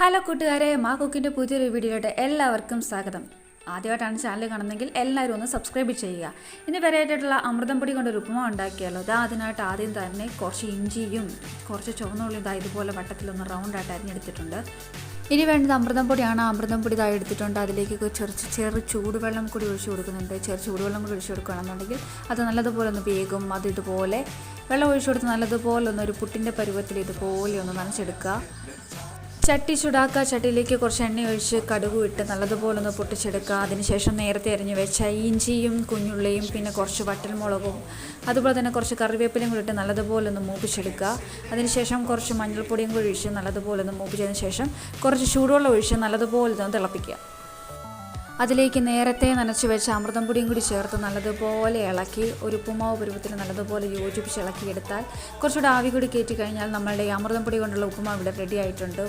Hello കൂട്ടുകാരെ, മാ കുക്കിൻ്റെ പുതിയൊരു വീഡിയോയിലോട്ട് എല്ലാവർക്കും സ്വാഗതം. ആദ്യമായിട്ടാണ് ചാനൽ കാണുന്നതെങ്കിൽ എല്ലാവരും ഒന്ന് സബ്സ്ക്രൈബ് ചെയ്യുക. ഇന്ന് വെറൈറ്റിയായിട്ടുള്ള അമൃതം പൊടി കൊണ്ടൊരു ഉപ്പുമാവ് ഉണ്ടാക്കിയാലോ. അതിനായിട്ട് ആദ്യം തന്നെ കുറച്ച് ഇഞ്ചിയും കുറച്ച് ചുവന്നുള്ളിയും ഇതുപോലെ വട്ടത്തിലൊന്ന് റൗണ്ടായിട്ട് അരിഞ്ഞെടുത്തിട്ടുണ്ട്. ഇനി വേണ്ടത് അമൃതം പൊടിയാണ്. അമൃതം പൊടി എടുത്തിട്ടുണ്ട്. അതിലേക്ക് ചെറു ചൂടുവെള്ളം കൂടി ഒഴിച്ചു കൊടുക്കുന്നുണ്ട്. ചൂടുവെള്ളം കൂടി ഒഴിച്ചു കൊടുക്കുകയാണെന്നുണ്ടെങ്കിൽ അത് നല്ലതുപോലെ ഒന്ന് വേകും. അത് ഇതുപോലെ വെള്ളം ഒഴിച്ചു കൊടുത്ത് നല്ലതുപോലെ ഒന്ന് ഒരു പുട്ടിൻ്റെ പരുവത്തിൽ ഇതുപോലെ ഒന്ന് നനച്ചെടുക്കുക. ചട്ടി ചൂടാക്കുക. ചട്ടിയിലേക്ക് കുറച്ച് എണ്ണ ഒഴിച്ച് കടുക് ഇട്ട് നല്ലതുപോലെ ഒന്ന് പൊട്ടിച്ചെടുക്കുക. അതിനുശേഷം നേരത്തെ അരിഞ്ഞ് വെച്ച ഇഞ്ചിയും കുഞ്ഞുള്ളിയും പിന്നെ കുറച്ച് വറ്റൽമുളകും അതുപോലെ തന്നെ കുറച്ച് കറിവേപ്പിലയും കൂടി ഇട്ട് നല്ലതുപോലെ ഒന്ന് മൂപ്പിച്ചെടുക്കുക. അതിനുശേഷം കുറച്ച് മഞ്ഞൾപ്പൊടിയും കൂടി ഒഴിച്ച് നല്ലതുപോലെ ഒന്ന് മൂപ്പിച്ചതിന് ശേഷം കുറച്ച് ചൂടുവെള്ളം ഒഴിച്ച് നല്ലതുപോലെ ഒന്ന് തിളപ്പിക്കുക. അതിലേക്ക് നേരത്തെ നനച്ച് വെച്ച അമൃതം പൊടിയും കൂടി ചേർത്ത് നല്ലതുപോലെ ഇളക്കി ഒരു ഉപ്പുമാവ് പരുവത്തിൽ നല്ലതുപോലെ യോജിപ്പിച്ച് ഇളക്കിയെടുത്താൽ കുറച്ചുകൂടെ ആവി കൂടി കയറ്റി കഴിഞ്ഞാൽ നമ്മളുടെ ഈ അമൃതം പൊടി കൊണ്ടുള്ള ഉപ്പുമാവ് ഇവിടെ റെഡി ആയിട്ടുണ്ട്.